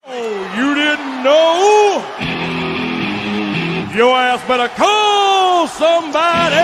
Oh, you didn't know? Your ass better call somebody!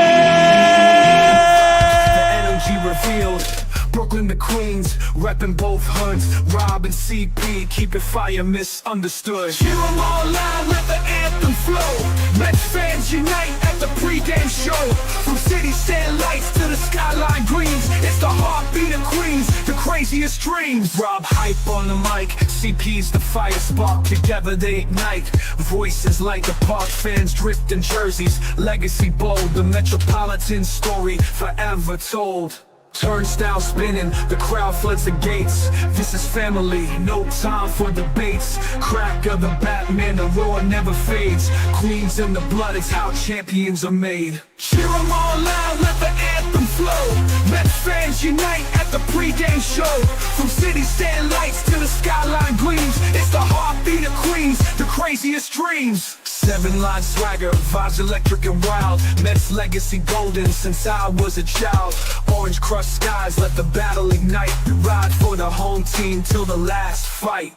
The energy revealed. Brooklyn to Queens, reppin' both hoods. Rob and CP, keep it fire, misunderstood. Cheer 'em all loud, let the anthem flow. Mets fans unite at the pregame show. From city sand lights to the skyline greens, it's the heartbeat of Queens, the craziest dreams. Rob hype on the mic, CP's the fire spark. Together they ignite, voices like the park. Fans dripped in jerseys, legacy bold. The Metropolitan story forever told. Turnstile spinning, the crowd floods the gates. This is family, no time for debates. Crack of the Batman, the roar never fades. Queens in the blood, it's how champions are made. Cheer 'em all loud, let the anthem flow. Mets fans unite at the pregame show. From city stand lights to the skyline gleams, it's the heartbeat of Queens, the craziest dreams. 7-line swagger, vibes electric and wild. Mets legacy golden since I was a child. Orange crushed skies, let the battle ignite. Ride for the home team till the last fight.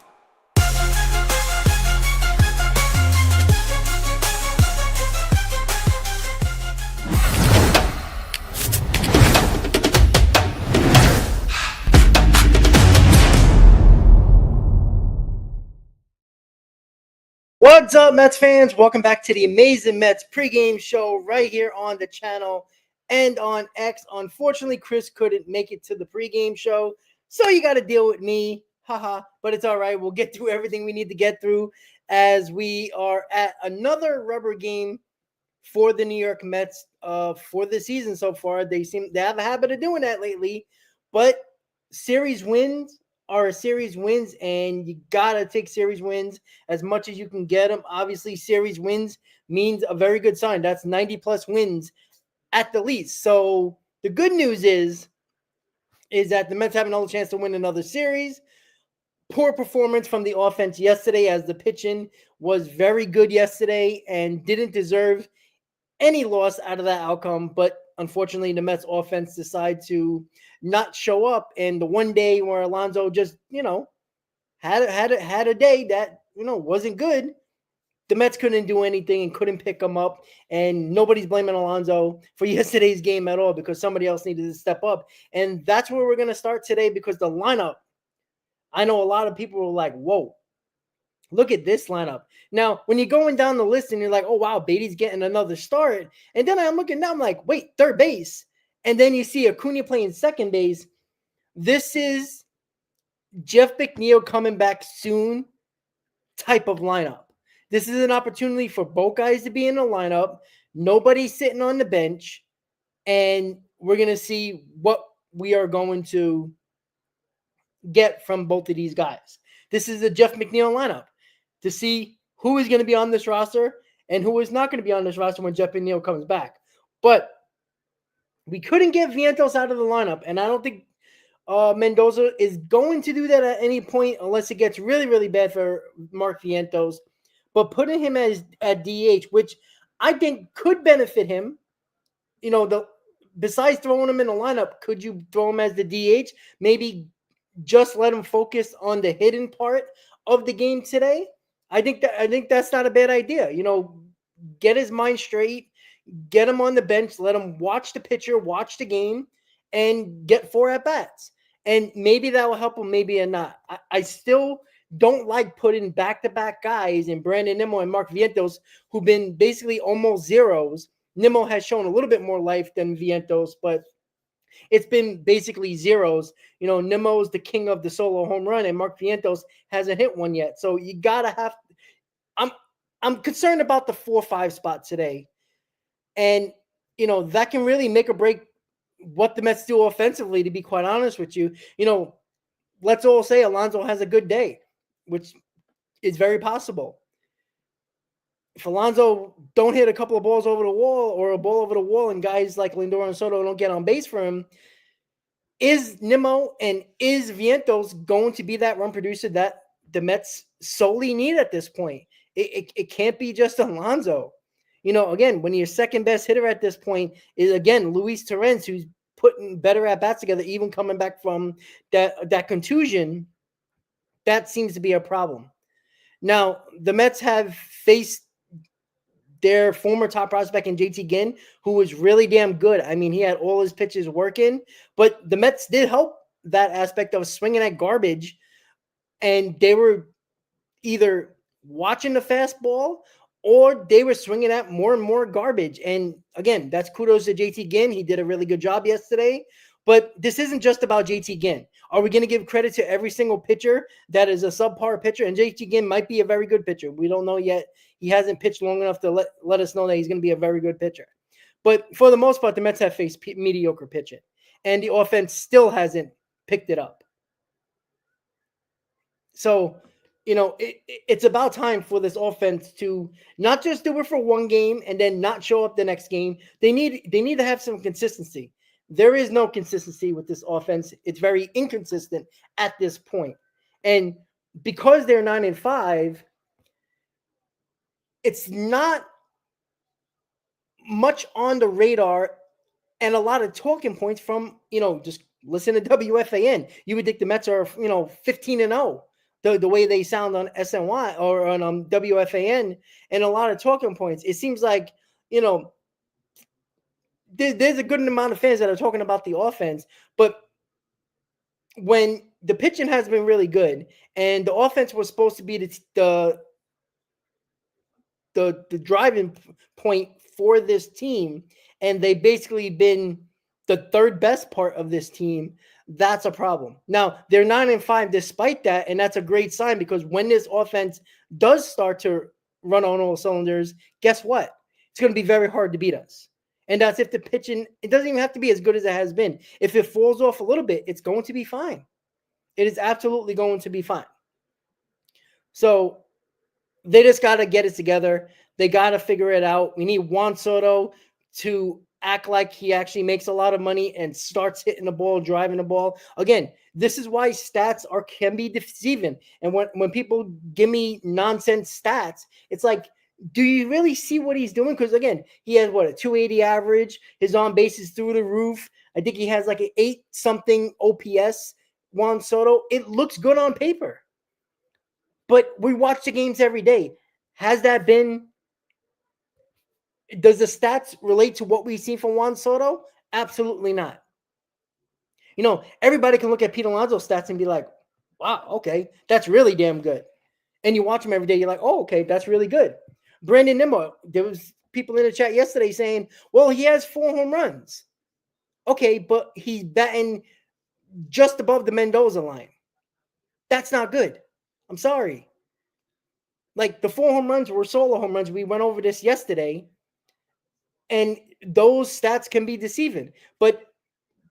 What's up, Mets fans? Welcome back to the amazing Mets pregame show right here on the channel and on X. Unfortunately, Chris couldn't make it to the pregame show, so you got to deal with me. Haha, but it's all right. We'll get through everything we need to get through as we are at another rubber game for the New York Mets for the season so far. They have a habit of doing that lately, but series wins are series wins, and you gotta take series wins as much as you can get them. Obviously, series wins means a very good sign. That's 90 plus wins at the least. So the good news is that the Mets have another chance to win another series. Poor performance from the offense yesterday, as the pitching was very good yesterday and didn't deserve any loss out of that outcome. But unfortunately, the Mets offense decided to not show up. And the one day where Alonso just, had a day that, wasn't good, the Mets couldn't do anything and couldn't pick him up. And nobody's blaming Alonso for yesterday's game at all, because somebody else needed to step up. And that's where we're going to start today, because the lineup, I know a lot of people were like, whoa, look at this lineup. Now, when you're going down the list and you're like, oh, wow, Beatty's getting another start. And then I'm looking down, I'm like, wait, third base. And then you see Acuna playing second base. This is Jeff McNeil coming back soon type of lineup. This is an opportunity for both guys to be in the lineup. Nobody's sitting on the bench. And we're going to see what we are going to get from both of these guys. This is a Jeff McNeil lineup to see who is going to be on this roster and who is not going to be on this roster when Jeff McNeil comes back. But we couldn't get Vientos out of the lineup, and I don't think Mendoza is going to do that at any point unless it gets really, really bad for Mark Vientos. But putting him at DH, which I think could benefit him, besides throwing him in the lineup, could you throw him as the DH? Maybe just let him focus on the hidden part of the game today. I think that's not a bad idea. Get his mind straight, get him on the bench, let him watch the pitcher, watch the game, and get 4 at-bats. And maybe that will help him, maybe not. I still don't like putting back-to-back guys in Brandon Nimmo and Mark Vientos, who've been basically almost zeros. Nimmo has shown a little bit more life than Vientos, but it's been basically zeros. Nimmo's the king of the solo home run, and Mark Vientos hasn't hit one yet. So you gotta have. I'm concerned about the 4-5 spot today, and that can really make or break what the Mets do offensively. To be quite honest with you, let's all say Alonso has a good day, which is very possible. If Alonso don't hit a couple of balls over the wall or a ball over the wall and guys like Lindor and Soto don't get on base for him, is Nimmo and is Vientos going to be that run producer that the Mets solely need at this point? It can't be just Alonso. Again, when your second best hitter at this point is, again, Luis Torrens, who's putting better at-bats together, even coming back from that contusion, that seems to be a problem. Now, the Mets have faced their former top prospect in JT Ginn, who was really damn good. I mean, he had all his pitches working, but the Mets did help that aspect of swinging at garbage, and they were either watching the fastball or they were swinging at more and more garbage. And again, that's kudos to JT Ginn. He did a really good job yesterday. But this isn't just about JT Ginn. Are we going to give credit to every single pitcher that is a subpar pitcher? And JT Ginn might be a very good pitcher. We don't know yet. He hasn't pitched long enough to let us know that he's going to be a very good pitcher. But for the most part, the Mets have faced mediocre pitching. And the offense still hasn't picked it up. So, it's about time for this offense to not just do it for one game and then not show up the next game. They need to have some consistency. There is no consistency with this offense. It's very inconsistent at this point. And because they're 9-5, it's not much on the radar and a lot of talking points from, just listen to WFAN. You would think the Mets are, 15-0. The way they sound on SNY or on WFAN, and a lot of talking points. It seems like, there's a good amount of fans that are talking about the offense, but when the pitching has been really good and the offense was supposed to be the driving point for this team, and they basically been the third best part of this team, that's a problem. Now, they're 9-5 despite that, and that's a great sign because when this offense does start to run on all cylinders, guess what? It's going to be very hard to beat us. And that's if the pitching, it doesn't even have to be as good as it has been. If it falls off a little bit, it's going to be fine. It is absolutely going to be fine. So they just got to get it together. They got to figure it out. We need Juan Soto to act like he actually makes a lot of money and starts hitting the ball, driving the ball. Again, this is why stats can be deceiving. And when people give me nonsense stats, it's like, do you really see what he's doing? Because again, he has a 280 average. His on base is through the roof. I think he has like an 8-something OPS. Juan Soto. It looks good on paper, but we watch the games every day. Has that been? Does the stats relate to what we've seen from Juan Soto? Absolutely not. Everybody can look at Pete Alonso's stats and be like, "Wow, okay, that's really damn good." And you watch him every day, you're like, "Oh, okay, that's really good." Brandon Nimmo, there was people in the chat yesterday saying, well, he has 4 home runs. Okay, but he's batting just above the Mendoza line. That's not good. I'm sorry. Like, the 4 home runs were solo home runs. We went over this yesterday, and those stats can be deceiving. But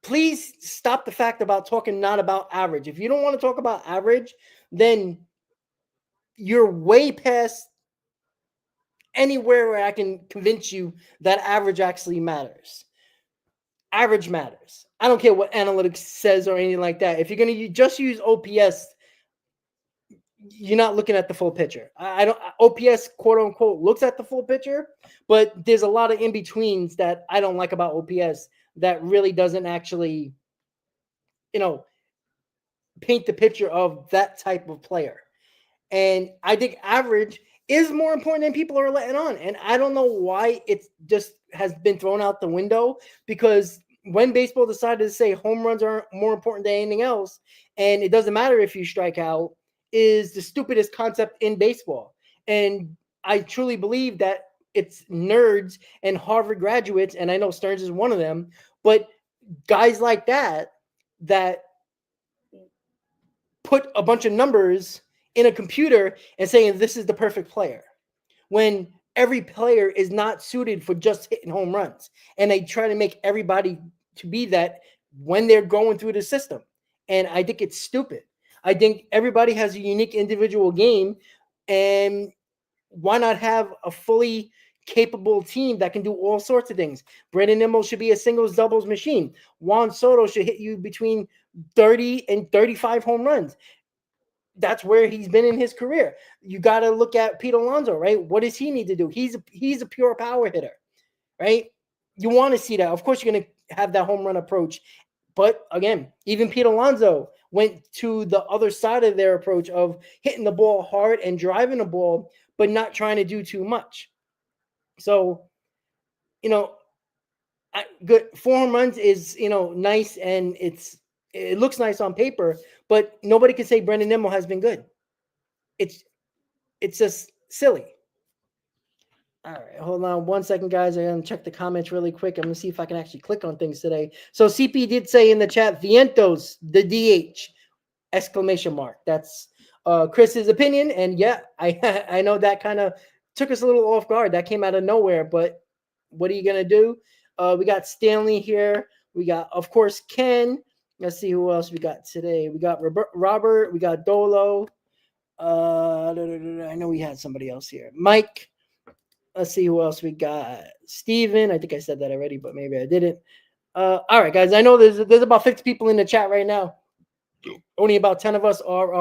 please stop the fact about talking not about average. If you don't want to talk about average, then you're way past anywhere where I can convince you that average actually matters. Average matters. I don't care what analytics says or anything like that. If you're going to just use OPS, you're not looking at the full picture. OPS, quote unquote, looks at the full picture, but there's a lot of in-betweens that I don't like about OPS that really doesn't actually, paint the picture of that type of player. And I think average is more important than people are letting on. And I don't know why it just has been thrown out the window, because when baseball decided to say home runs are more important than anything else, and it doesn't matter if you strike out, is the stupidest concept in baseball. And I truly believe that it's nerds and Harvard graduates, and I know Stearns is one of them, but guys like that put a bunch of numbers in a computer and saying this is the perfect player, when every player is not suited for just hitting home runs. And they try to make everybody to be that when they're going through the system. And I think it's stupid. I think everybody has a unique individual game, and why not have a fully capable team that can do all sorts of things? Brandon Nimmo should be a singles doubles machine. Juan Soto should hit you between 30 and 35 home runs. That's where he's been in his career. You got to look at Pete Alonso, right? What does he need to do? He's a pure power hitter, right? You want to see that. Of course, you're going to have that home run approach. But again, even Pete Alonso went to the other side of their approach of hitting the ball hard and driving the ball, but not trying to do too much. So, good 4 home runs is, nice, and it looks nice on paper, but nobody can say Brendan Nimmo has been good. It's just silly. All right, hold on 1 second, guys. I'm gonna check the comments really quick. I'm gonna see if I can actually click on things today. So CP did say in the chat, Vientos, the DH, exclamation mark. That's Chris's opinion, and yeah, I know that kind of took us a little off guard. That came out of nowhere, but what are you gonna do? We got Stanley here. We got, of course, Ken. Let's see who else we got today. We got Robert. We got Dolo. I know we had somebody else here. Mike. Let's see who else we got. Steven. I think I said that already, but maybe I didn't. All right, guys. I know there's about 50 people in the chat right now. Only about 10 of us are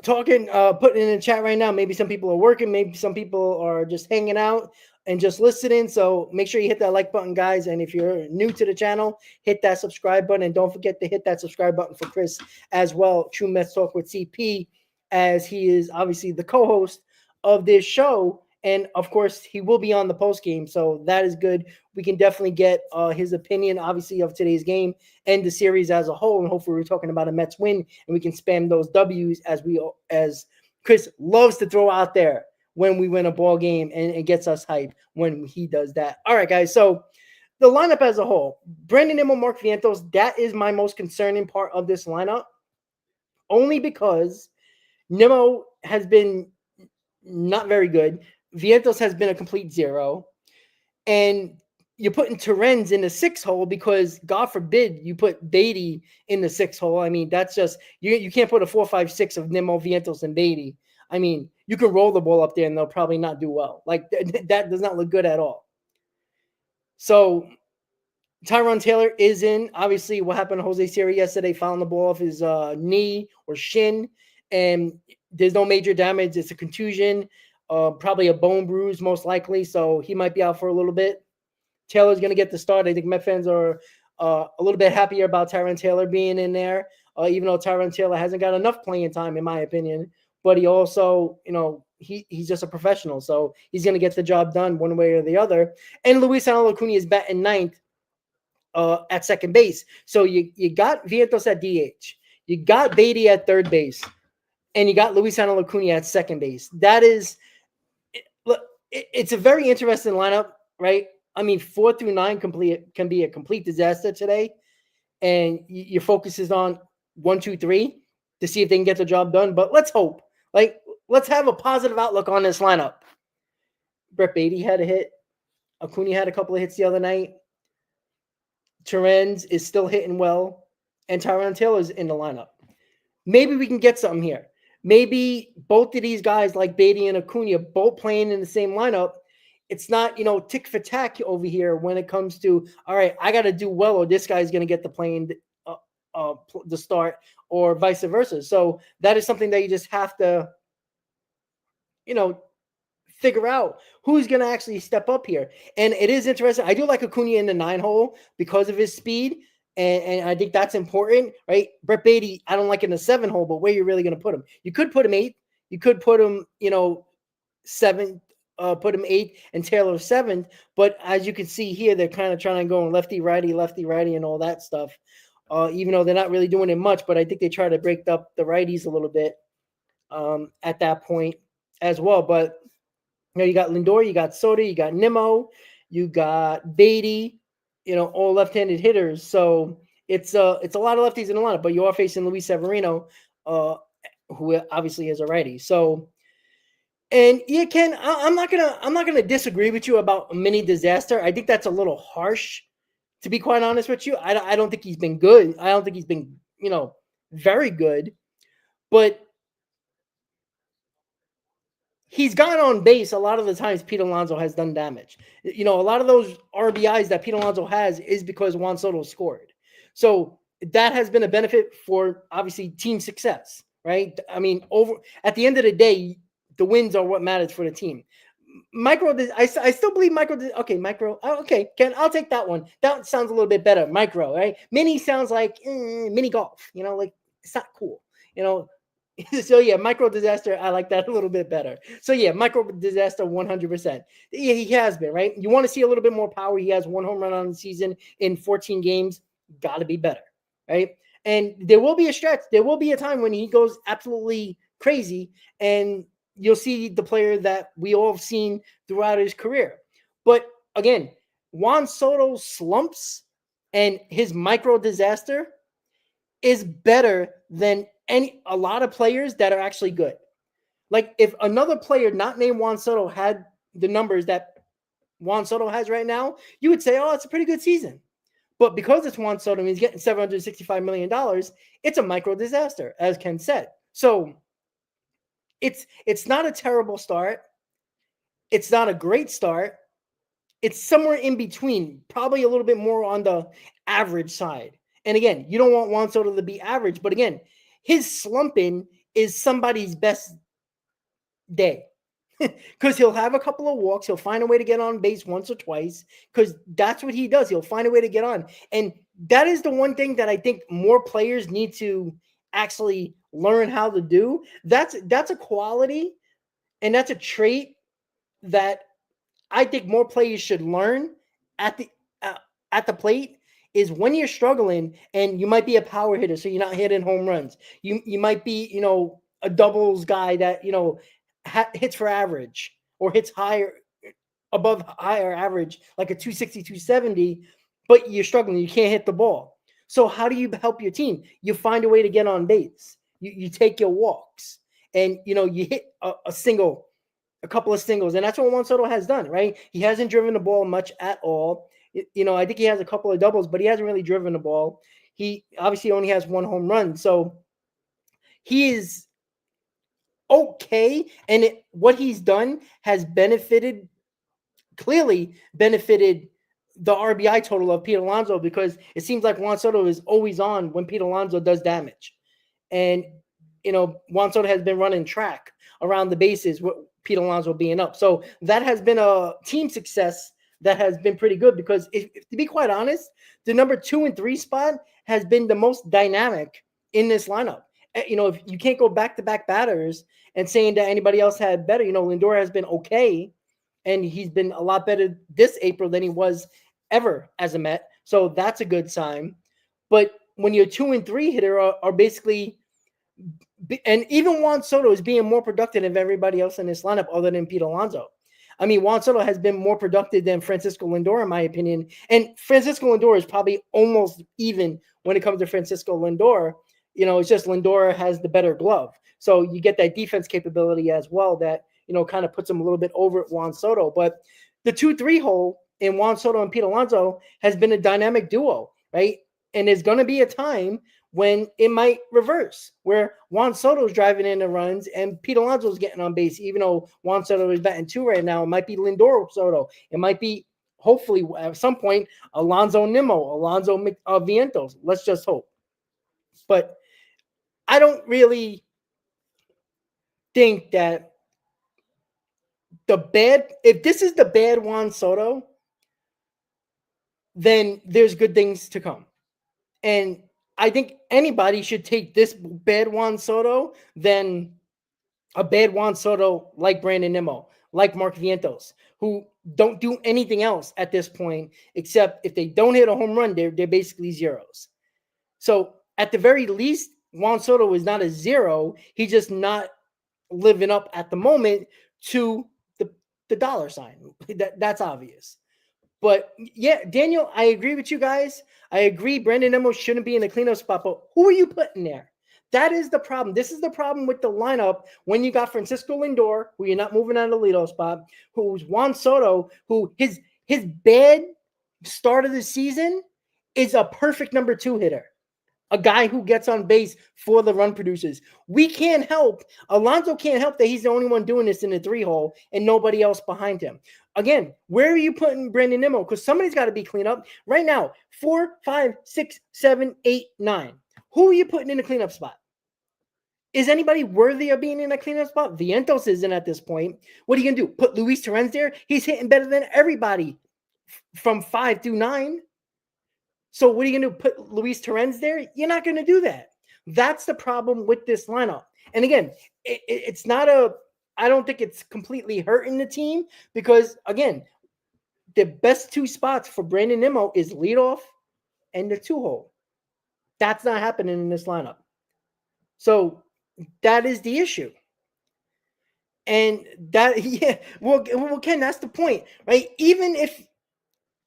talking, putting in the chat right now. Maybe some people are working. Maybe some people are just hanging out and just listening. So make sure you hit that like button, guys. And if you're new to the channel, hit that subscribe button. And don't forget to hit that subscribe button for Chris as well. True Mets Talk with CP, as he is obviously the co-host of this show, and of course he will be on the post game, so that is good. We can definitely get his opinion, obviously, of today's game and the series as a whole, and hopefully we're talking about a Mets win, and we can spam those W's as Chris loves to throw out there when we win a ball game, and it gets us hyped when he does that. All right, guys, so the lineup as a whole, Brendan Nimmo, Mark Vientos, that is my most concerning part of this lineup, only because Nimmo has been not very good. Vientos has been a complete zero. And you're putting Terens in the 6 hole because, God forbid, you put Beatty in the 6 hole. I mean, that's just, you can't put a 4-5-6 of Nimmo, Vientos, and Beatty. I mean, you can roll the ball up there and they'll probably not do well. Like, that does not look good at all. So, Tyrone Taylor is in. Obviously, what happened to Jose Siri yesterday, fouling the ball off his knee or shin, and there's no major damage. It's a contusion, probably a bone bruise, most likely. So he might be out for a little bit. Taylor's going to get the start. I think Met fans are a little bit happier about Tyrone Taylor being in there, even though Tyrone Taylor hasn't got enough playing time, in my opinion. But he also, he's just a professional. So he's going to get the job done one way or the other. And Luis Acuna is batting 9th at second base. So you got Vientos at DH. You got Beatty at third base. And you got Luis Acuna at second base. That is, it's a very interesting lineup, right? I mean, 4 through 9 can be a complete disaster today. And your focus is on 1, 2, 3 to see if they can get the job done. But let's hope. Let's have a positive outlook on this lineup. Brett Beatty had a hit. Acuna had a couple of hits the other night. Terens is still hitting well. And Tyrone Taylor's in the lineup. Maybe we can get something here. Maybe both of these guys, like Beatty and Acuna, both playing in the same lineup. It's not, tick for tack over here when it comes to, all right, I got to do well, or this guy's going to get the playing the start, or vice versa. So that is something that you just have to, figure out who's going to actually step up here. And it is interesting. I do like Acuna in the 9 hole because of his speed. And I think that's important, right? Brett Beatty, I don't like in the 7 hole, but where are you really going to put him? You could put him 8th. You could put him, 7th, put him 8th, and Taylor 7th. But as you can see here, they're kind of trying to go lefty, righty, and all that stuff. Even though they're not really doing it much, but I think they try to break up the righties a little bit at that point as well. But, you got Lindor, you got Soto, you got Nimmo, you got Beatty, all left-handed hitters. So it's a lot of lefties in the lineup, but you are facing Luis Severino, who obviously is a righty. So, and yeah, Ken, I'm not gonna disagree with you about a mini disaster. I think that's a little harsh, to be quite honest with you. I don't think he's been good. I don't think he's been, very good, but he's gone on base a lot of the times Pete Alonso has done damage. A lot of those RBIs that Pete Alonso has is because Juan Soto scored. So that has been a benefit for, obviously, team success, right? I mean, at the end of the day, the wins are what matters for the team. I still believe micro. Okay, micro. Okay, I'll take that one. That sounds a little bit better. Micro, right? Mini sounds like mini golf. Like it's not cool. So yeah, micro disaster. I like that a little bit better. So yeah, micro disaster 100%. Yeah, he has been, right? You want to see a little bit more power. He has 1 home run on the season in 14 games. Got to be better, right? And there will be a stretch. There will be a time when he goes absolutely crazy, and you'll see the player that we all have seen throughout his career. But again, Juan Soto's slumps and his micro disaster is better than a lot of players that are actually good. Like if another player not named Juan Soto had the numbers that Juan Soto has right now, you would say, oh, it's a pretty good season. But because it's Juan Soto and he's getting $765 million, it's a micro disaster, as Ken said. So it's not a terrible start. It's not a great start. It's somewhere in between, probably a little bit more on the average side. And again, you don't want Juan Soto to be average, but again, his slumping is somebody's best day. Because he'll have a couple of walks. He'll find a way to get on base once or twice because that's what he does. He'll find a way to get on. And that is the one thing that I think more players need to actually learn how to do. That's a quality and that's a trait that I think more players should learn at the plate is when you're struggling and you might be a power hitter, so you're not hitting home runs. You might be, a doubles guy that, hits for average or hits above higher average, like a 260, 270, but you're struggling. You can't hit the ball. So how do you help your team? You find a way to get on base. You take your walks and, you hit a single, a couple of singles. And that's what Juan Soto has done, right? He hasn't driven the ball much at all. I think he has a couple of doubles, but he hasn't really driven the ball. He obviously only has 1 home run. So he is okay. And what he's done has clearly benefited the RBI total of Pete Alonso because it seems like Juan Soto is always on when Pete Alonso does damage. And, Juan Soto has been running track around the bases with Pete Alonso being up. So that has been a team success that has been pretty good because if to be quite honest, the number 2 and 3 spot has been the most dynamic in this lineup. If you can't go back-to-back batters and saying that anybody else had better, Lindor has been okay, and he's been a lot better this April than he was ever as a Met. So that's a good sign. But when your 2 and 3 hitter are basically, and even Juan Soto is being more productive than everybody else in this lineup other than Pete Alonso. I mean, Juan Soto has been more productive than Francisco Lindor, in my opinion. And Francisco Lindor is probably almost even when it comes to Francisco Lindor. It's just Lindor has the better glove. So you get that defense capability as well that, kind of puts him a little bit over Juan Soto. But the 2-3 hole in Juan Soto and Pete Alonso has been a dynamic duo, right? And there's going to be a time when it might reverse, where Juan Soto's driving in the runs and Pete Alonso's getting on base, even though Juan Soto is batting 2 right now. It might be Lindor Soto. It might be, hopefully, at some point, Alonso Nimmo, Alonso Vientos. Let's just hope. But I don't really think that if this is the bad Juan Soto, then there's good things to come. And I think anybody should take this bad Juan Soto than a bad Juan Soto like Brandon Nimmo, like Mark Vientos, who don't do anything else at this point, except if they don't hit a home run, they're basically zeros. So at the very least, Juan Soto is not a zero. He's just not living up at the moment to the dollar sign. That's obvious. But yeah, Daniel, I agree with you guys. I agree Brandon Nimmo shouldn't be in the cleanup spot, but who are you putting there? That is the problem. This is the problem with the lineup when you got Francisco Lindor, who you're not moving out of the leadoff spot, who's Juan Soto, who his bad start of the season is a perfect number 2 hitter. A guy who gets on base for the run producers. We can't help. Alonso can't help that he's the only one doing this in the 3 hole and nobody else behind him. Again, where are you putting Brandon Nimmo? Because somebody's got to be cleaned up. Right now, 4, 5, 6, 7, 8, 9. Who are you putting in the cleanup spot? Is anybody worthy of being in a cleanup spot? Vientos isn't at this point. What are you going to do? Put Luis Torrens there? He's hitting better than everybody from 5 through 9. So what are you going to put Luis Torrens there? You're not going to do that. That's the problem with this lineup. And again, it's not I don't think it's completely hurting the team because, again, the best 2 spots for Brandon Nimmo is leadoff and the 2-hole. That's not happening in this lineup. So that is the issue. And that, yeah, well, Ken, that's the point, right? Even if,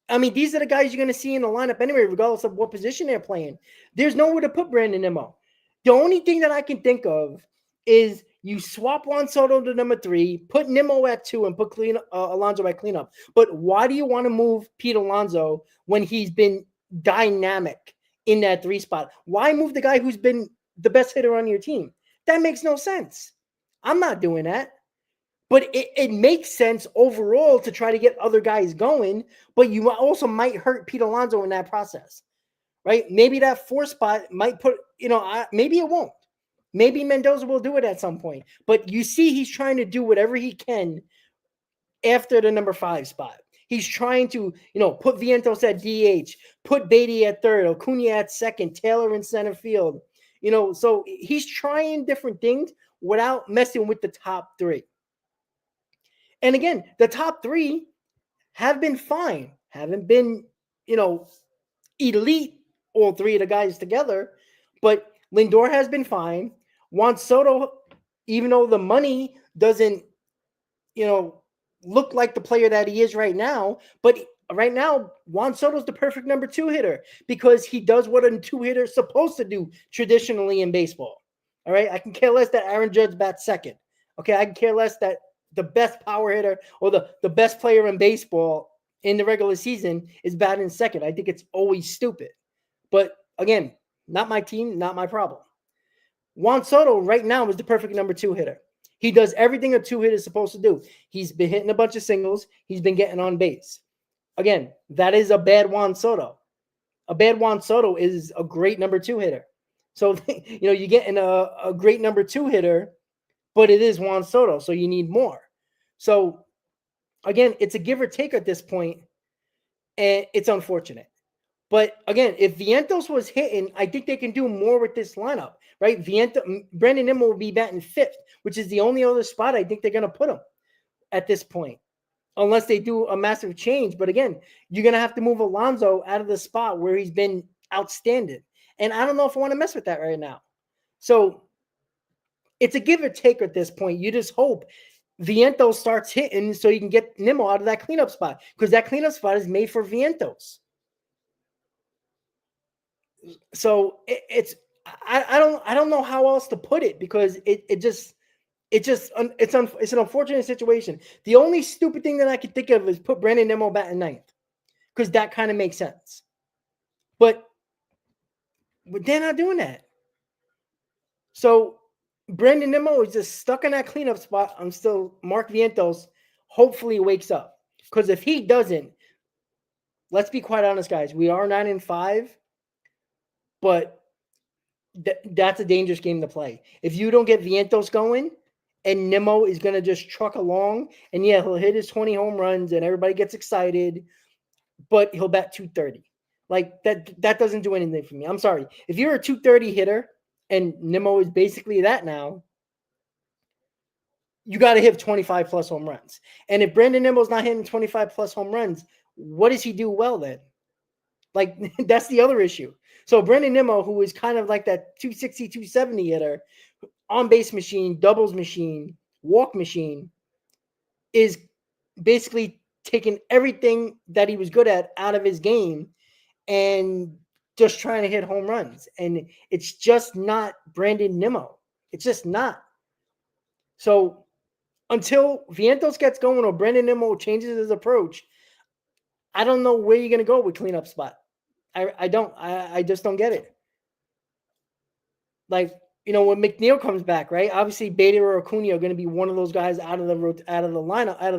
I mean, these are the guys you're going to see in the lineup anyway, regardless of what position they're playing. There's nowhere to put Brandon Nimmo. The only thing that I can think of is you swap Juan Soto to number 3, put Nimmo at 2, and put Alonso at cleanup. But why do you want to move Pete Alonso when he's been dynamic in that 3 spot? Why move the guy who's been the best hitter on your team? That makes no sense. I'm not doing that. But it makes sense overall to try to get other guys going, but you also might hurt Pete Alonso in that process, right? Maybe that 4 spot might put, maybe it won't. Maybe Mendoza will do it at some point. But you see he's trying to do whatever he can after the number 5 spot. He's trying to, put Vientos at DH, put Beatty at 3rd, Acuna at 2nd, Taylor in center field. So he's trying different things without messing with the top 3. And again, the top 3 have been fine. Haven't been, elite, all 3 of the guys together. But Lindor has been fine. Juan Soto, even though the money doesn't, look like the player that he is right now. But right now, Juan Soto's the perfect number 2 hitter because he does what a 2 hitter is supposed to do traditionally in baseball. All right. I can care less that Aaron Judge bats 2nd. Okay. I can care less that the best power hitter or the best player in baseball in the regular season is batting 2nd. I think it's always stupid. But again, not my team, not my problem. Juan Soto right now is the perfect number 2 hitter. He does everything a 2 hitter is supposed to do. He's been hitting a bunch of singles. He's been getting on base. Again, that is a bad Juan Soto. A bad Juan Soto is a great number 2 hitter. So, you're getting a great number 2 hitter, but it is Juan Soto, so you need more. So, again, it's a give or take at this point, and it's unfortunate. But, again, if Vientos was hitting, I think they can do more with this lineup, right? Brandon Nimmo will be batting 5th, which is the only other spot I think they're going to put him at this point, unless they do a massive change. But, again, you're going to have to move Alonso out of the spot where he's been outstanding. And I don't know if I want to mess with that right now. So, it's a give or take at this point. You just hope Vientos starts hitting so you can get Nimmo out of that cleanup spot because that cleanup spot is made for Vientos. So I don't know how else to put it because it's an unfortunate situation. The only stupid thing that I could think of is put Brandon Nimmo batting 9th because that kind of makes sense. But they're not doing that. So Brandon Nimmo is just stuck in that cleanup spot until Mark Vientos hopefully wakes up. Because if he doesn't, let's be quite honest, guys, we are 9-5, but that's a dangerous game to play. If you don't get Vientos going and Nimmo is going to just truck along, and yeah, he'll hit his 20 home runs and everybody gets excited, but he'll bat 230. Like that doesn't do anything for me. I'm sorry. If you're a 230 hitter, and Nimmo is basically that now, you got to hit 25 plus home runs. And if Brandon Nimmo's not hitting 25 plus home runs, what does he do well then? Like, that's the other issue. So Brandon Nimmo, who is kind of like that 260, 270 hitter, on-base machine, doubles machine, walk machine, is basically taking everything that he was good at out of his game and just trying to hit home runs. And it's just not Brandon Nimmo. It's just not. So until Vientos gets going or Brandon Nimmo changes his approach, I don't know where you're going to go with cleanup spot. I just don't get it. Like, when McNeil comes back, right? Obviously, Beatty or Acuna are going to be one of those guys out of the lineup, out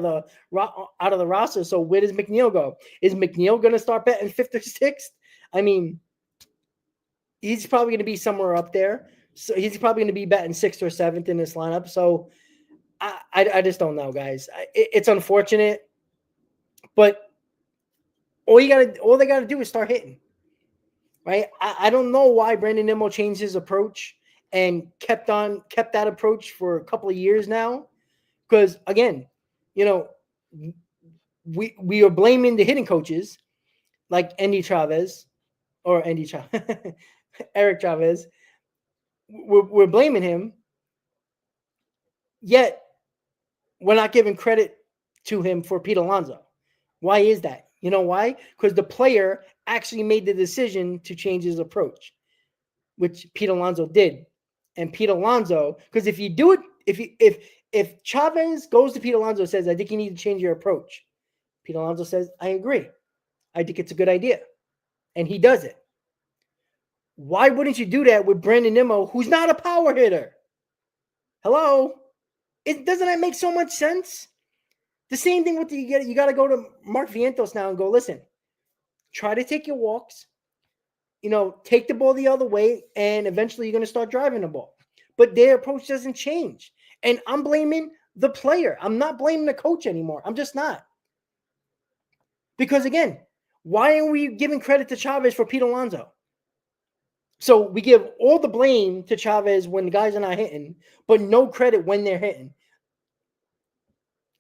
of the roster. So where does McNeil go? Is McNeil going to start batting 5th or 6th? I mean, he's probably going to be somewhere up there. So he's probably going to be batting 6th or 7th in this lineup. So I just don't know, guys. It's unfortunate, but all they gotta do is start hitting, right? I don't know why Brandon Nimmo changed his approach and kept that approach for a couple of years now. Because again, we are blaming the hitting coaches like Eric Chavez. We're blaming him, yet we're not giving credit to him for Pete Alonso. Why is that? You know why? Because the player actually made the decision to change his approach, which Pete Alonso did. And Pete Alonso, because if you do it, if Chavez goes to Pete Alonso and says, I think you need to change your approach, Pete Alonso says, I agree. I think it's a good idea. And he does it. Why wouldn't you do that with Brandon Nimmo, who's not a power hitter? Hello? Doesn't that make so much sense? The same thing with you got to go to Mark Vientos now and go, listen, try to take your walks, take the ball the other way, and eventually you're going to start driving the ball. But their approach doesn't change. And I'm blaming the player. I'm not blaming the coach anymore. I'm just not. Because again, why are we giving credit to Chavez for Pete Alonso? So we give all the blame to Chavez when the guys are not hitting, but no credit when they're hitting.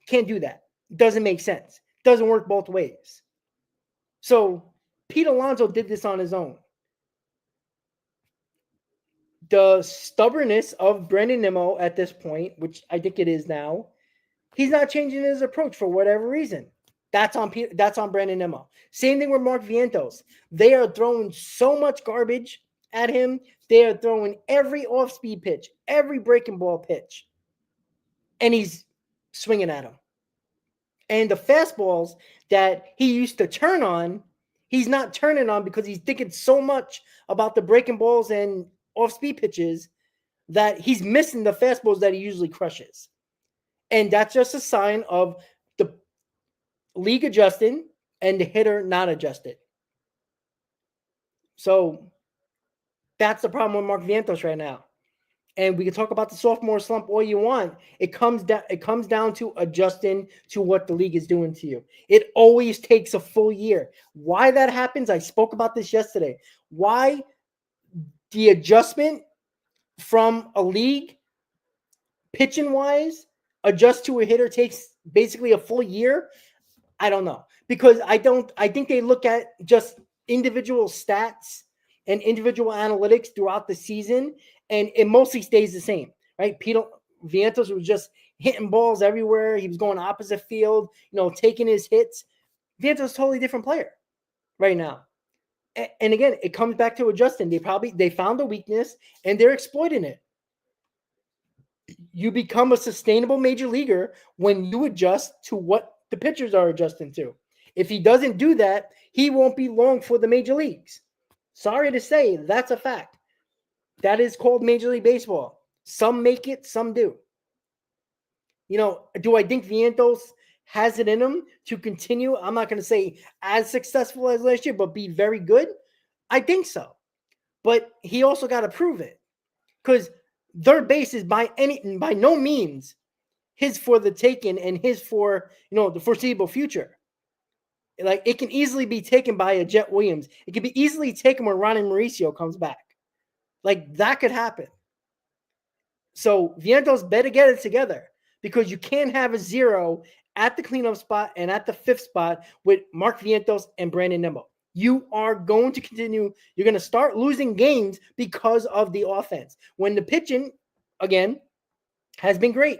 Can't do that. It doesn't make sense. It doesn't work both ways. So Pete Alonso did this on his own. The stubbornness of Brandon Nimmo at this point, which I think it is now, he's not changing his approach for whatever reason. That's on Brandon Nimmo. Same thing with Mark Vientos. They are throwing so much garbage at him. They are throwing every off-speed pitch, every breaking ball pitch, and he's swinging at him. And the fastballs that he used to turn on, he's not turning on because he's thinking so much about the breaking balls and off-speed pitches that he's missing the fastballs that he usually crushes. And that's just a sign of the league adjusting and the hitter not adjusted. So that's the problem with Mark Vientos right now. And we can talk about the sophomore slump all you want. It comes down to adjusting to what the league is doing to you. It always takes a full year. Why that happens, I spoke about this yesterday. Why the adjustment from a league, pitching-wise, adjust to a hitter takes basically a full year, I don't know. Because I think they look at just individual stats and individual analytics throughout the season, and it mostly stays the same, right? Vientos was just hitting balls everywhere. He was going opposite field, taking his hits. Vientos is a totally different player right now. And again, it comes back to adjusting. They found a weakness, and they're exploiting it. You become a sustainable major leaguer when you adjust to what the pitchers are adjusting to. If he doesn't do that, he won't be long for the major leagues. Sorry to say, that's a fact. That is called Major League Baseball. Some make it, some do. Do I think Vientos has it in him to continue? I'm not going to say as successful as last year, but be very good. I think so. But he also got to prove it. Because third base is by no means his for the taking and his for, the foreseeable future. Like, it can easily be taken by a Jet Williams. It can be easily taken when Ronnie Mauricio comes back. Like, that could happen. So Vientos better get it together, because you can't have a zero at the cleanup spot and at the 5th spot with Mark Vientos and Brandon Nimmo. You are going to continue. You're going to start losing games because of the offense. When the pitching, again, has been great.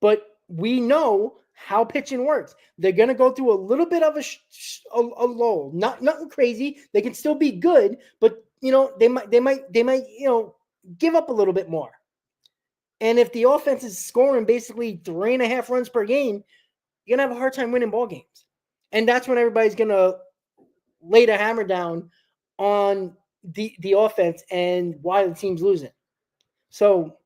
But we know how pitching works. They're going to go through a little bit of a lull. Nothing crazy. They can still be good, but they might give up a little bit more. And if the offense is scoring basically 3.5 runs per game, you're going to have a hard time winning ball games. And that's when everybody's going to lay the hammer down on the offense and why the team's losing. So,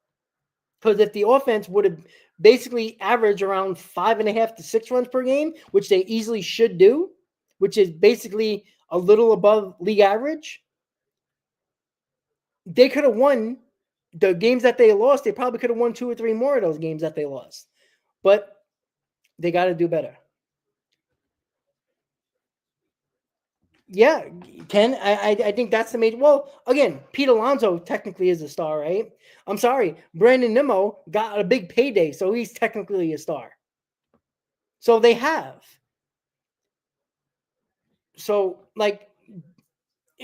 because if the offense would have basically averaged around 5.5 to 6 runs per game, which they easily should do, which is basically a little above league average, they could have won the games that they lost, they probably could have won 2 or 3 more of those games that they lost. But they got to do better. Yeah, Ken, I think that's the major. Well, again, Pete Alonso technically is a star, right? I'm sorry, Brandon Nimmo got a big payday, so he's technically a star. So they have. So, like,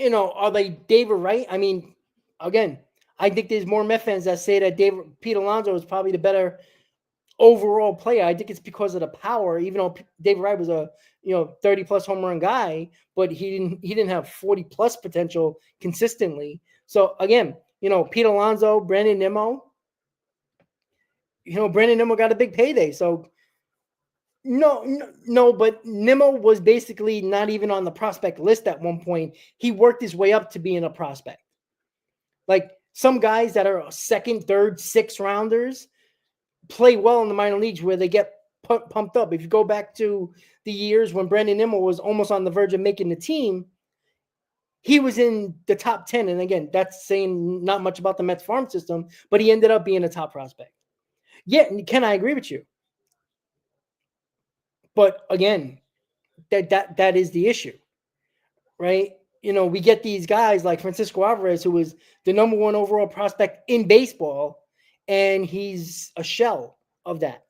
are they David Wright? I mean, again, I think there's more Met fans that say that Pete Alonso is probably the better overall player. I think it's because of the power, even though David Wright was a 30 plus home run guy, but he didn't have 40 plus potential consistently. So again, Pete Alonso, Brandon Nimmo, Brandon Nimmo got a big payday. So no, but Nimmo was basically not even on the prospect list at one point. He worked his way up to being a prospect. Like some guys that are second, third, sixth rounders play well in the minor leagues where they get pumped up. If you go back to the years when Brandon Nimmo was almost on the verge of making the team, he was in the top 10. And again, that's saying not much about the Mets farm system, but he ended up being a top prospect. Yeah, Ken, I agree with you. But again, that is the issue, right? We get these guys like Francisco Alvarez, who was the number 1 overall prospect in baseball, and he's a shell of that.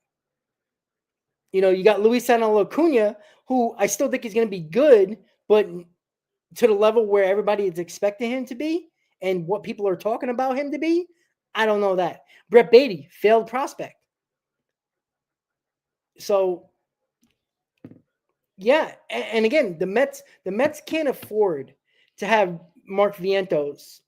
You got Luis Sanel Acuna, who I still think is going to be good, but to the level where everybody is expecting him to be and what people are talking about him to be, I don't know that. Brett Beatty, failed prospect. So, yeah, and again, the Mets can't afford to have Mark Vientos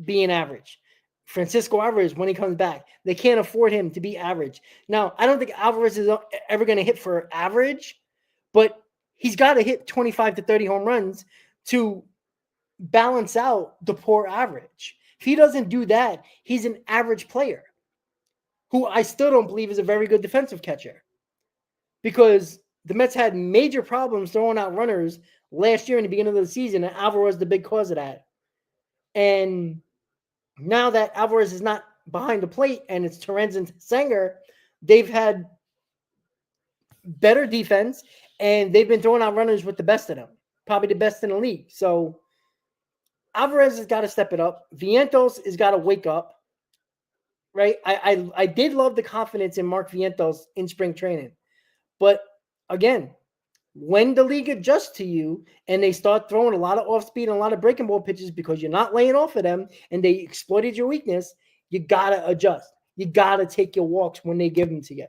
being average. Francisco Alvarez, when he comes back, they can't afford him to be average. Now, I don't think Alvarez is ever going to hit for average, but he's got to hit 25 to 30 home runs to balance out the poor average. If he doesn't do that, he's an average player who I still don't believe is a very good defensive catcher, because the Mets had major problems throwing out runners last year in the beginning of the season, and Alvarez was the big cause of that. And now that Alvarez is not behind the plate and it's Torrens and Senga, they've had better defense, and they've been throwing out runners with the best of them, probably the best in the league. So Alvarez has got to step it up. Vientos has got to wake up, right? I did love the confidence in Mark Vientos in spring training. But again, when the league adjusts to you and they start throwing a lot of off speed and a lot of breaking ball pitches because you're not laying off of them and they exploited your weakness, you got to adjust. You got to take your walks when they give them to you.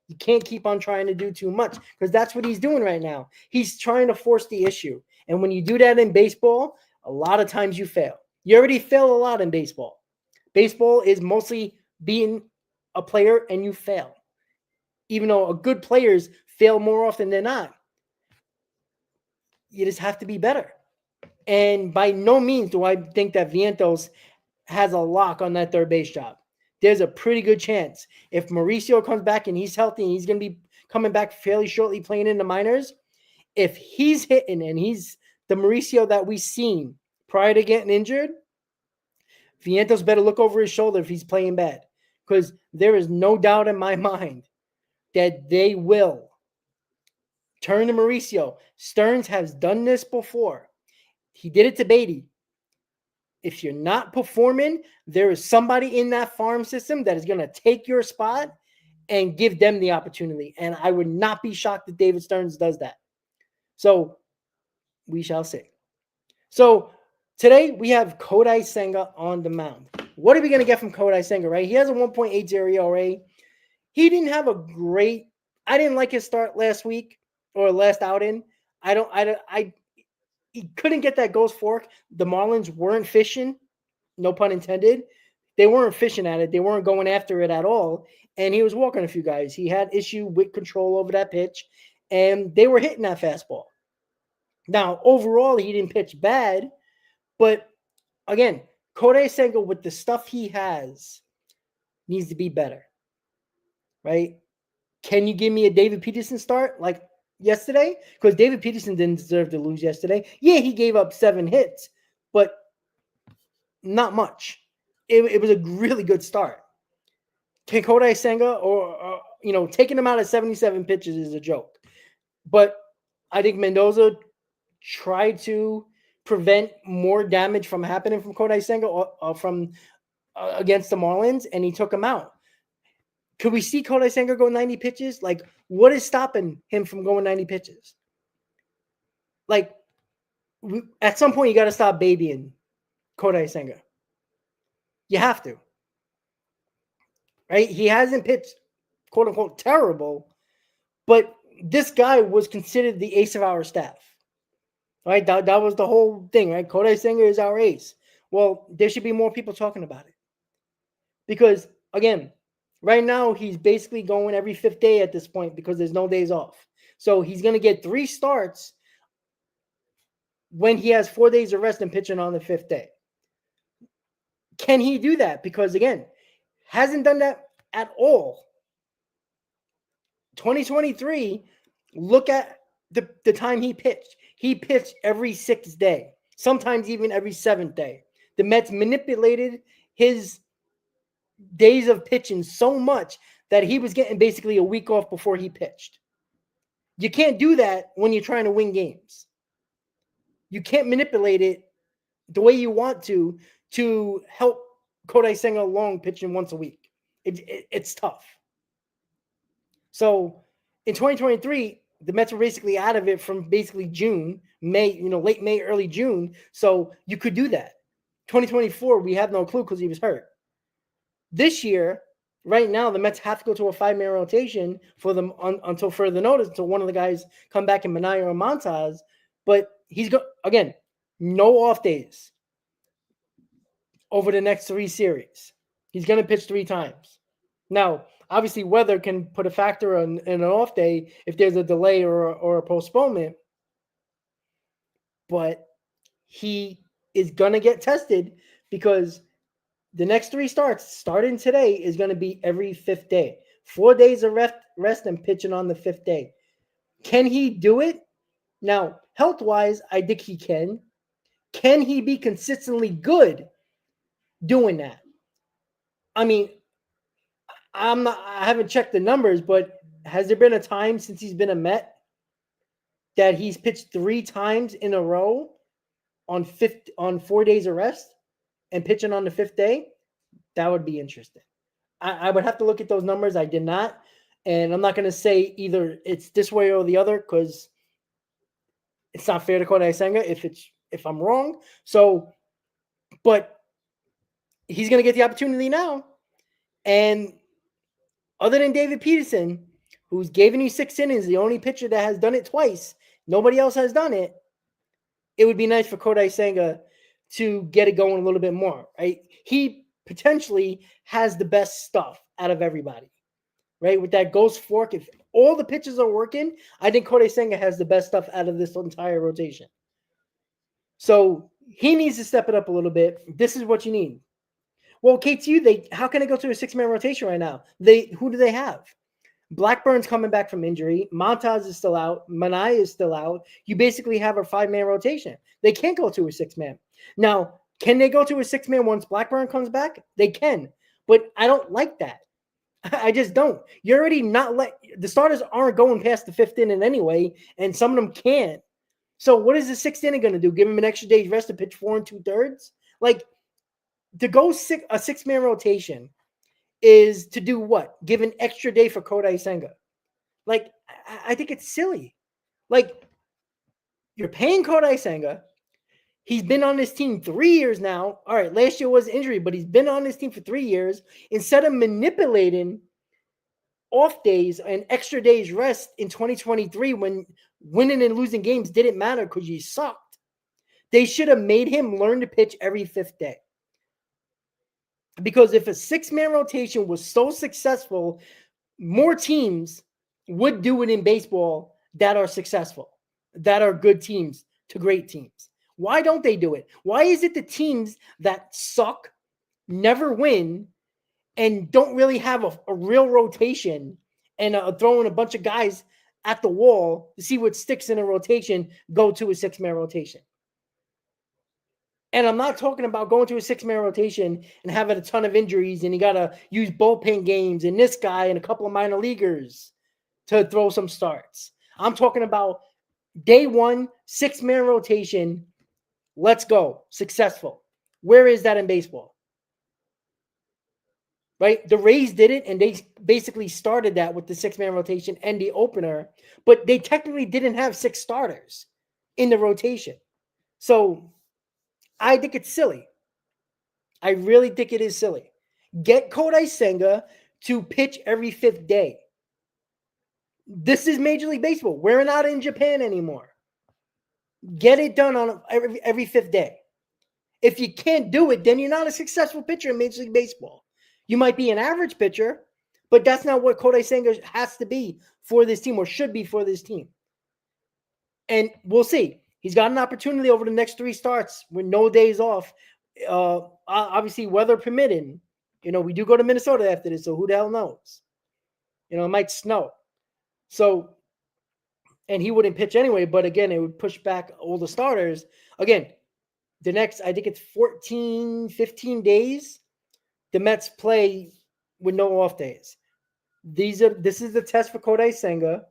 You can't keep on trying to do too much, because that's what he's doing right now. He's trying to force the issue. And when you do that in baseball, a lot of times you fail. You already fail a lot in baseball. Baseball is mostly being a player and you fail. Even though a good players fail more often than not. You just have to be better. And by no means do I think that Vientos has a lock on that third base job. There's a pretty good chance if Mauricio comes back and he's healthy and he's going to be coming back fairly shortly playing in the minors, if he's hitting and he's the Mauricio that we've seen prior to getting injured, Vientos better look over his shoulder if he's playing bad, because there is no doubt in my mind that they will turn to Mauricio. Stearns has done this before. He did it to Beatty. If you're not performing, there is somebody in that farm system that is going to take your spot and give them the opportunity. And I would not be shocked if David Stearns does that. So we shall see. So today we have Kodai Senga on the mound. What are we going to get from Kodai Senga, right? He has a 1.80 ERA. He didn't have a great, I didn't like his start last week or last outing. He couldn't get that ghost fork. The Marlins weren't fishing, no pun intended. They weren't fishing at it. They weren't going after it at all. And he was walking a few guys. He had issue with control over that pitch, and they were hitting that fastball. Now, overall, he didn't pitch bad, but again, Kodai Senga, with the stuff he has, needs to be better, right? Can you give me a David Peterson start like yesterday? Because David Peterson didn't deserve to lose yesterday. Yeah, he gave up 7 hits, but not much. it was a really good start. Can Kodai Senga or taking him out at 77 pitches is a joke. But I think Mendoza tried to prevent more damage from happening from Kodai Senga from against the Marlins, and he took him out. Could we see Kodai Senga go 90 pitches? Like, what is stopping him from going 90 pitches? Like, at some point, you got to stop babying Kodai Senga. You have to. Right? He hasn't pitched, quote unquote, terrible, but this guy was considered the ace of our staff. Right? That was the whole thing, right? Kodai Senga is our ace. Well, there should be more people talking about it. Because, again, right now he's basically going every fifth day at this point because there's no days off. So he's going to get 3 starts when he has 4 days of rest and pitching on the 5th day. Can he do that? Because, again, hasn't done that at all. 2023, look at the time he pitched. He pitched every 6th day, sometimes even every 7th day. The Mets manipulated his days of pitching so much that he was getting basically a week off before he pitched. You can't do that when you're trying to win games. You can't manipulate it the way you want to help Kodai Senga along pitching once a week. It's tough. So in 2023, the Mets were basically out of it from basically June, May, late May, early June. So you could do that. 2024, we have no clue because he was hurt. This year, right now, the Mets have to go to a 5-man rotation for them until further notice, until one of the guys come back in Minaya or Montaz. But he's again, no off days over the next 3 series. He's going to pitch 3 times. Now, obviously, weather can put a factor in an off day if there's a delay or a postponement. But he is going to get tested because the next 3 starts, starting today, is going to be every 5th day. 4 days of rest and pitching on the 5th day. Can he do it? Now, health-wise, I think he can. Can he be consistently good doing that? I mean, I haven't checked the numbers, but has there been a time since he's been a Met that he's pitched 3 times in a row on 4 days of rest and pitching on the 5th day? That would be interesting. I would have to look at those numbers. I did not. And I'm not going to say either it's this way or the other because it's not fair to Kodai Senga if I'm wrong. So, but he's going to get the opportunity now. And other than David Peterson, who's given you 6 innings, the only pitcher that has done it twice, nobody else has done it. It would be nice for Kodai Senga to get it going a little bit more, right? He potentially has the best stuff out of everybody, right? With that ghost fork, if all the pitches are working, I think Kodai Senga has the best stuff out of this entire rotation. So he needs to step it up a little bit. This is what you need. Well, KTU, how can they go to a 6-man rotation right now? Who do they have? Blackburn's coming back from injury. Montaz is still out. Manai is still out. You basically have a 5-man rotation. They can't go to a 6-man. Now, can they go to a 6-man once Blackburn comes back? They can. But I don't like that. I just don't. You're already not the starters aren't going past the 5th inning anyway, and some of them can't. So what is the 6th inning going to do? Give him an extra day's rest to pitch 4 2/3? Like, to go a 6-man rotation is to do what? Give an extra day for Kodai Senga. Like, I think it's silly. Like, you're paying Kodai Senga. He's been on this team 3 years now. All right, last year was injury, but he's been on this team for 3 years. Instead of manipulating off days and extra days rest in 2023 when winning and losing games didn't matter because you sucked, they should have made him learn to pitch every 5th day. Because if a 6-man rotation was so successful, more teams would do it in baseball that are successful, that are good teams to great teams. Why don't they do it? Why is it the teams that suck, never win, and don't really have a real rotation and throwing a bunch of guys at the wall to see what sticks in a rotation go to a 6-man rotation? And I'm not talking about going to a 6-man rotation and having a ton of injuries and you got to use bullpen games and this guy and a couple of minor leaguers to throw some starts. I'm talking about day one, 6-man rotation. Let's go. Successful. Where is that in baseball? Right? The Rays did it, and they basically started that with the 6-man rotation and the opener, but they technically didn't have 6 starters in the rotation. So I think it's silly. I really think it is silly. Get Kodai Senga to pitch every 5th day. This is Major League Baseball. We're not in Japan anymore. Get it done on every 5th day. If you can't do it, then you're not a successful pitcher in Major League Baseball. You might be an average pitcher, but that's not what Kodai Senga has to be for this team or should be for this team. And we'll see. He's got an opportunity over the next 3 starts with no days off. Obviously, weather permitting. We do go to Minnesota after this, so who the hell knows? It might snow. So, and he wouldn't pitch anyway, but again, it would push back all the starters. Again, the next, I think it's 14, 15 days, the Mets play with no off days. This is the test for Kodai Senga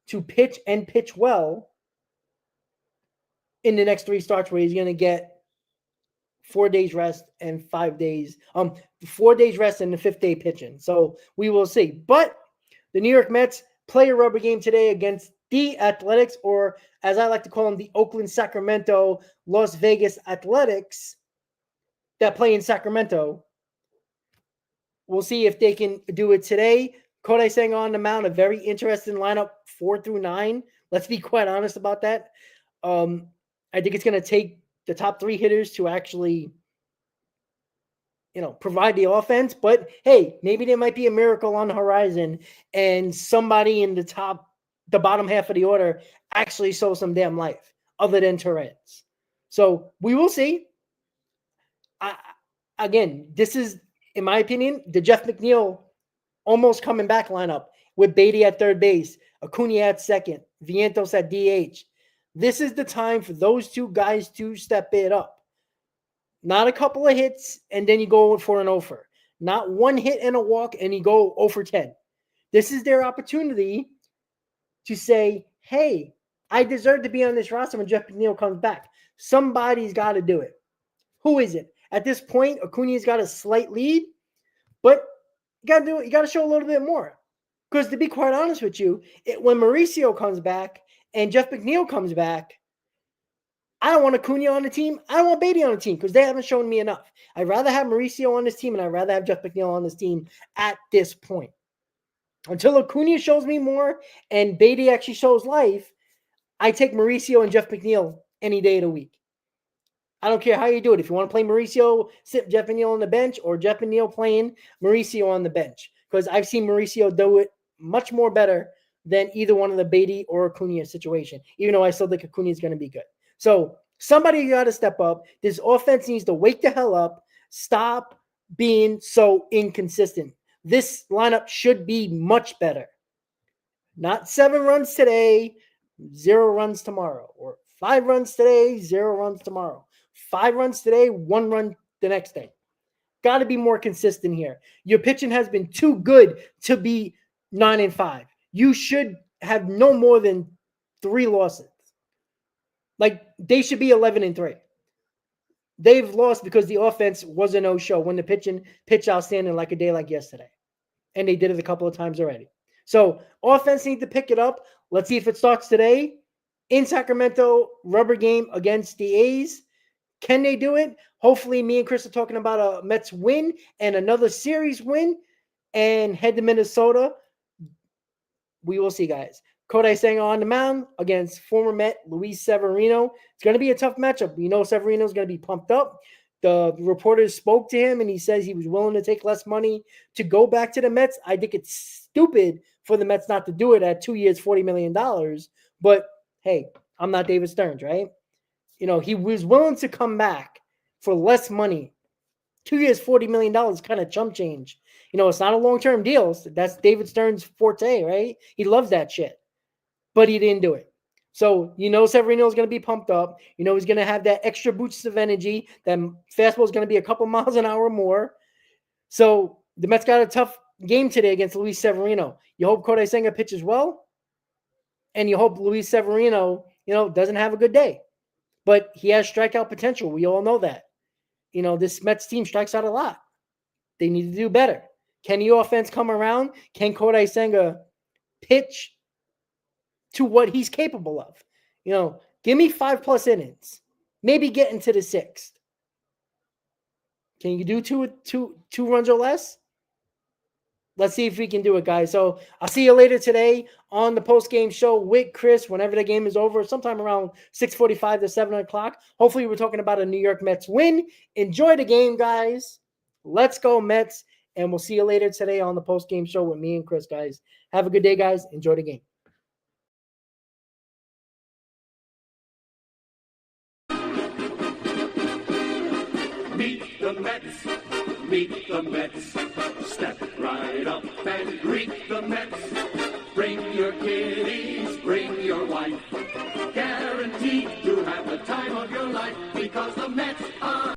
to pitch and pitch well in the next 3 starts where he's going to get 4 days rest and 5 days, 4 days rest and the 5th day pitching. So we will see. But the New York Mets play a rubber game today against the Athletics, or as I like to call them, the Oakland, Sacramento, Las Vegas Athletics that play in Sacramento. We'll see if they can do it today. Kodai Senga on the mound, a very interesting lineup, 4 through 9. Let's be quite honest about that. I think it's going to take the top 3 hitters to actually, provide the offense. But hey, maybe there might be a miracle on the horizon and somebody in the bottom half of the order actually shows some damn life other than Torres. So we will see. Again, this is, in my opinion, the Jeff McNeil almost coming back lineup with Beatty at third base, Acuna at second, Vientos at DH. This is the time for those 2 guys to step it up. Not a couple of hits and then you go for an 0 for. Not 1 hit and a walk and you go 0 for 10. This is their opportunity to say, hey, I deserve to be on this roster when Jeff McNeil comes back. Somebody's got to do it. Who is it? At this point, Acuna's got a slight lead, but you got to do it. You got to show a little bit more. Because to be quite honest with you, when Mauricio comes back and Jeff McNeil comes back, I don't want Acuna on the team. I don't want Beatty on the team because they haven't shown me enough. I'd rather have Mauricio on this team and I'd rather have Jeff McNeil on this team at this point. Until Acuna shows me more and Beatty actually shows life, I take Mauricio and Jeff McNeil any day of the week. I don't care how you do it. If you want to play Mauricio, sit Jeff McNeil on the bench, or Jeff McNeil playing Mauricio on the bench. Because I've seen Mauricio do it much more better than either one of the Beatty or Acuna situation, even though I still think Acuna is going to be good. So somebody got to step up. This offense needs to wake the hell up. Stop being so inconsistent. This lineup should be much better. Not 7 runs today, 0 runs tomorrow. Or 5 runs today, 0 runs tomorrow. 5 runs today, 1 run the next day. Got to be more consistent here. Your pitching has been too good to be 9-5. You should have no more than 3 losses. Like, they should be 11-3. They've lost because the offense was a no-show when the pitch outstanding like a day like yesterday. And they did it a couple of times already. So, offense needs to pick it up. Let's see if it starts today. In Sacramento, rubber game against the A's. Can they do it? Hopefully, me and Chris are talking about a Mets win and another series win and head to Minnesota. We will see, guys. Kodai Senga on the mound against former Met Luis Severino. It's going to be a tough matchup. We know Severino's going to be pumped up. The reporters spoke to him, and he says he was willing to take less money to go back to the Mets. I think it's stupid for the Mets not to do it at 2 years, $40 million. But, hey, I'm not David Stearns, right? He was willing to come back for less money. 2 years, $40 million is kind of chump change. It's not a long-term deal. That's David Stearns' forte, right? He loves that shit. But he didn't do it. So you know Severino is going to be pumped up. You know he's going to have that extra boost of energy. That fastball is going to be a couple miles an hour more. So the Mets got a tough game today against Luis Severino. You hope Kodai Senga pitches well, and you hope Luis Severino, doesn't have a good day. But he has strikeout potential. We all know that. This Mets team strikes out a lot. They need to do better. Can the offense come around? Can Kodai Senga pitch to what he's capable of? Give me 5+ innings. Maybe get into the 6th. Can you do two runs or less? Let's see if we can do it, guys. So I'll see you later today on the post-game show with Chris whenever the game is over, sometime around 6:45 to 7 o'clock. Hopefully we're talking about a New York Mets win. Enjoy the game, guys. Let's go, Mets. And we'll see you later today on the post-game show with me and Chris, guys. Have a good day, guys. Enjoy the game. Meet the Mets, meet the Mets. Step right up and greet the Mets. Bring your kiddies, bring your wife. Guaranteed to have the time of your life because the Mets